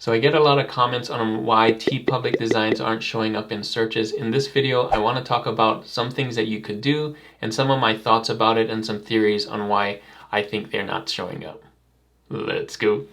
So I get a lot of comments on why TeePublic designs aren't showing up in searches. In this video, I want to talk about some things that you could do and some of my thoughts about it and some theories on why I think they're not showing up. Let's go.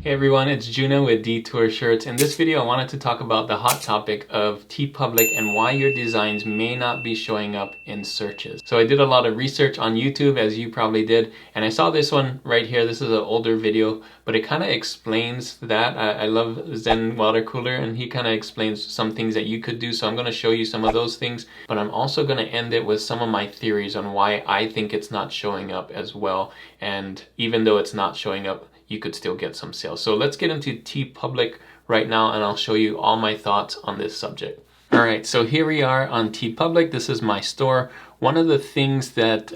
Hey everyone, it's Juno with Detour Shirts. In this video, I wanted to talk about the hot topic of TeePublic and why your designs may not be showing up in searches. So I did a lot of research on YouTube, as you probably did, and I saw this one right here. This is an older video, but it kind of explains that. I love Zen Water Cooler, and he kind of explains some things that you could do. So I'm going to show you some of those things, but I'm also going to end it with some of my theories on why I think it's not showing up as well. And even though it's not showing up, you could still get some sales. So let's get into TeePublic right now, and I'll show you all my thoughts on this subject. All right, so here we are on TeePublic. This is my store. One of the things that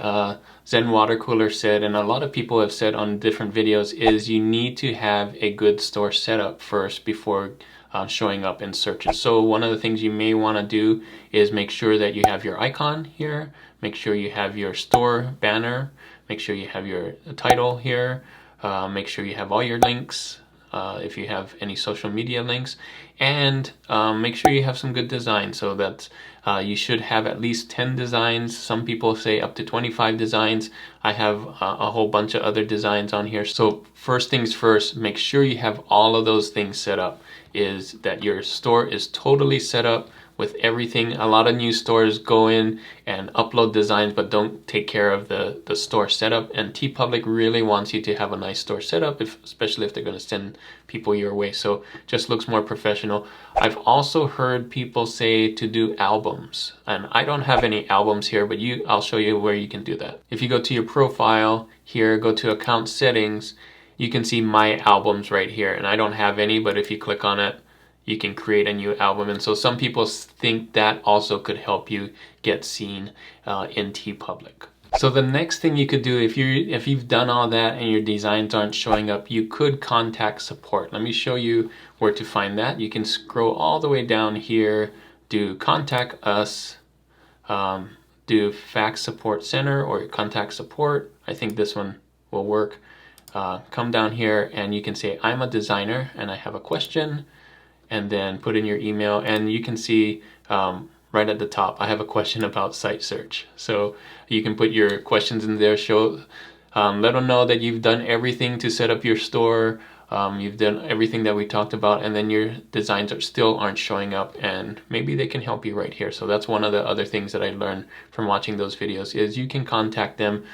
Zen Water Cooler said, and a lot of people have said on different videos, is you need to have a good store setup first before showing up in searches. So one of the things you may want to do is make sure that you have your icon here, make sure you have your store banner, make sure you have your title here, make sure you have all your links, if you have any social media links, and make sure you have some good designs. So that you should have at least 10 designs. Some people say up to 25 designs. I have a whole bunch of other designs on here. So first things first, make sure you have all of those things set up, is that your store is totally set up with everything. A lot of new stores go in and upload designs but don't take care of the store setup, and TeePublic really wants you to have a nice store setup, especially if they're going to send people your way. So just looks more professional. I've also heard people say to do albums, and I don't have any albums here, but I'll show you where you can do that. If you go to your profile here, go to account settings, you can see my albums right here, and I don't have any, but if you click on it, you can create a new album. And so some people think that also could help you get seen in TeePublic. So the next thing you could do, if you've done all that and your designs aren't showing up, you could contact support. Let me show you where to find that. You can scroll all the way down here, do contact us, do fax support center or contact support. I think this one will work. Come down here and you can say, I'm a designer and I have a question, and then put in your email, and you can see right at the top, I have a question about site search. So you can put your questions in there, let them know that you've done everything to set up your store, you've done everything that we talked about, and then your designs still aren't showing up, and maybe they can help you right here. So that's one of the other things that I learned from watching those videos, is you can contact them,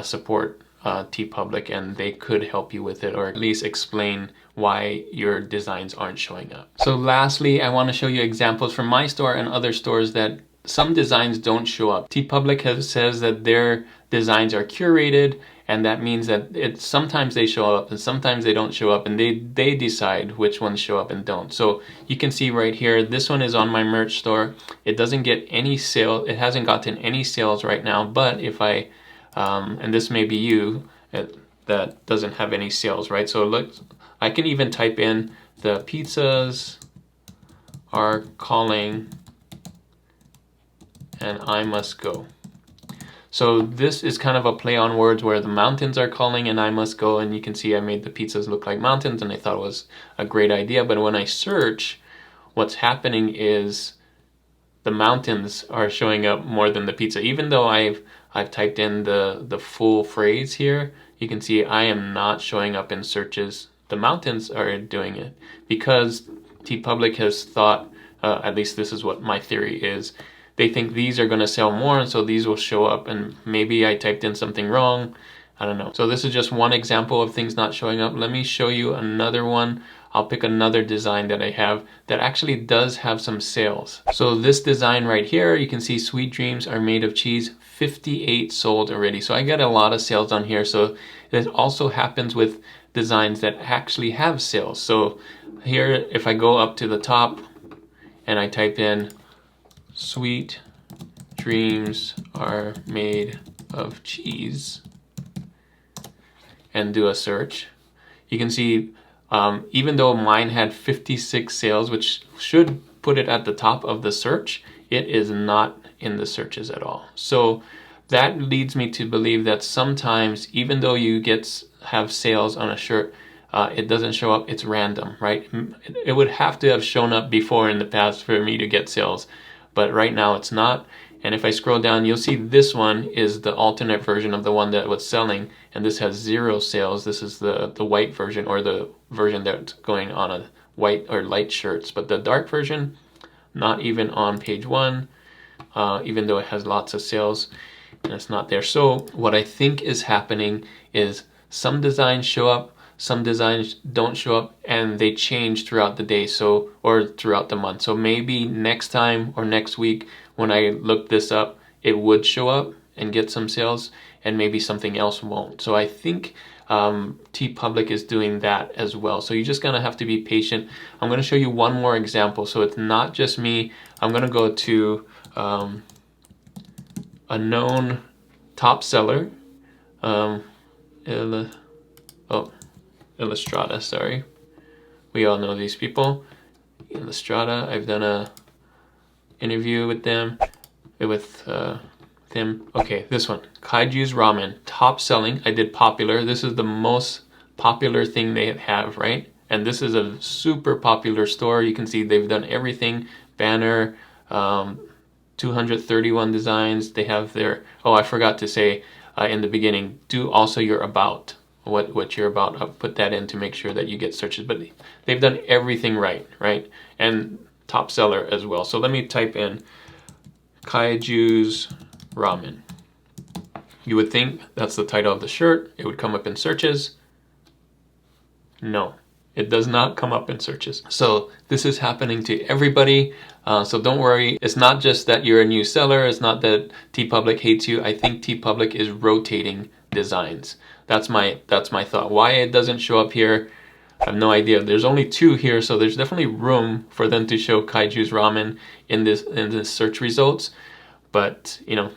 support TeePublic, and they could help you with it, or at least explain why your designs aren't showing up. So lastly, I want to show you examples from my store and other stores that some designs don't show up. TeePublic says that their designs are curated, and that means that sometimes they show up and sometimes they don't show up, and they decide which ones show up and don't. So you can see right here, this one is on my merch store. It doesn't get any sale. It hasn't gotten any sales right now, but if I and this may be you, that doesn't have any sales, right? So look, I can even type in the pizzas are calling and I must go. So this is kind of a play on words where the mountains are calling and I must go, and you can see I made the pizzas look like mountains, and I thought it was a great idea. But when I search, what's happening is the mountains are showing up more than the pizza. Even though I've typed in the full phrase here, you can see I am not showing up in searches. The mountains are doing it because TeePublic has thought, at least this is what my theory is, they think these are going to sell more, and so these will show up, and maybe I typed in something wrong. I don't know. So this is just one example of things not showing up. Let me show you another one. I'll pick another design that I have that actually does have some sales. So this design right here, you can see Sweet Dreams are made of cheese, 58 sold already. So I get a lot of sales on here. So it also happens with designs that actually have sales. So here, if I go up to the top and I type in Sweet Dreams are made of cheese and do a search, you can see even though mine had 56 sales, which should put it at the top of the search, it is not in the searches at all. So that leads me to believe that sometimes, even though you have sales on a shirt, it doesn't show up. It's random, right? It would have to have shown up before in the past for me to get sales, but right now it's not. And if I scroll down, you'll see this one is the alternate version of the one that was selling, and this has 0 sales. This is the white version, or the version that's going on a white or light shirts. But the dark version, not even on page 1, even though it has lots of sales, and it's not there. So what I think is happening is some designs show up, some designs don't show up, and they change throughout the day, or throughout the month. So maybe next time or next week when I look this up, it would show up and get some sales, and maybe something else won't. So I think TeePublic is doing that as well. So you're just gonna have to be patient. I'm gonna show you one more example, so it's not just me. I'm gonna go to a known top seller, Illustrata, sorry. We all know these people. Illustrata, I've done a interview with them, Okay, this one, Kaiju's Ramen, top selling. I did popular. This is the most popular thing they have, right? And this is a super popular store. You can see they've done everything. Banner, 231 designs. They have their, oh, I forgot to say in the beginning, do also your about. What you're about, I'll put that in to make sure that you get searches. But they've done everything right? And top seller as well. So let me type in Kaiju's Ramen. You would think that's the title of the shirt. It would come up in searches. No, it does not come up in searches. So this is happening to everybody. So don't worry. It's not just that you're a new seller. It's not that TeePublic hates you. I think TeePublic is rotating designs. That's my thought. Why it doesn't show up here, I have no idea. There's only 2 here, so there's definitely room for them to show Kaiju's Ramen in this search results. But you know,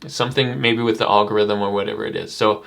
something maybe with the algorithm or whatever it is. So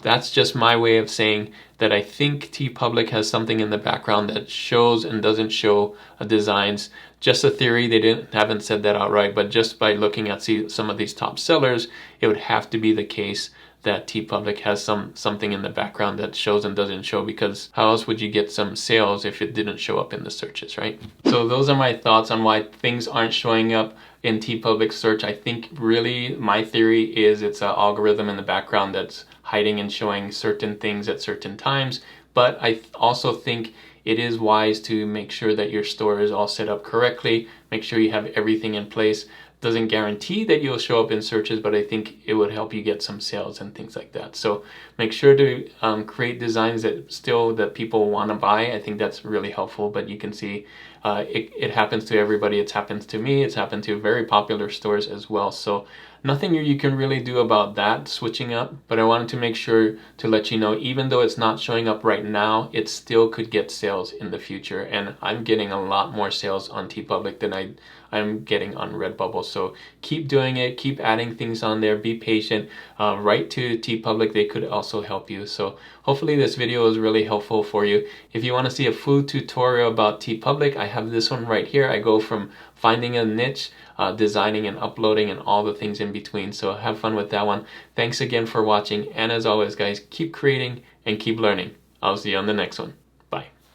that's just my way of saying that I think TeePublic has something in the background that shows and doesn't show designs. Just a theory. They haven't said that outright, but just by looking at some of these top sellers, it would have to be the case that TeePublic has something in the background that shows and doesn't show, because how else would you get some sales if it didn't show up in the searches, right? So those are my thoughts on why things aren't showing up in TeePublic search. I think really my theory is it's an algorithm in the background that's hiding and showing certain things at certain times. But I also think it is wise to make sure that your store is all set up correctly, make sure you have everything in place. Doesn't guarantee that you'll show up in searches, but I think it would help you get some sales and things like that. So make sure to create designs that people want to buy. I think that's really helpful. But you can see it happens to everybody. It's happened to me. It's happened to very popular stores as well. So nothing you can really do about that, switching up. But I wanted to make sure to let you know, even though it's not showing up right now, it still could get sales in the future. And I'm getting a lot more sales on TeePublic than I'm getting on Redbubble. So keep doing it, keep adding things on there, be patient, write to TeePublic, they could also help you. So hopefully this video is really helpful for you. If you want to see a full tutorial about TeePublic, I have this one right here. I go from finding a niche, designing and uploading, and all the things in between. So have fun with that one. Thanks again for watching, and as always guys, keep creating and keep learning. I'll see you on the next one.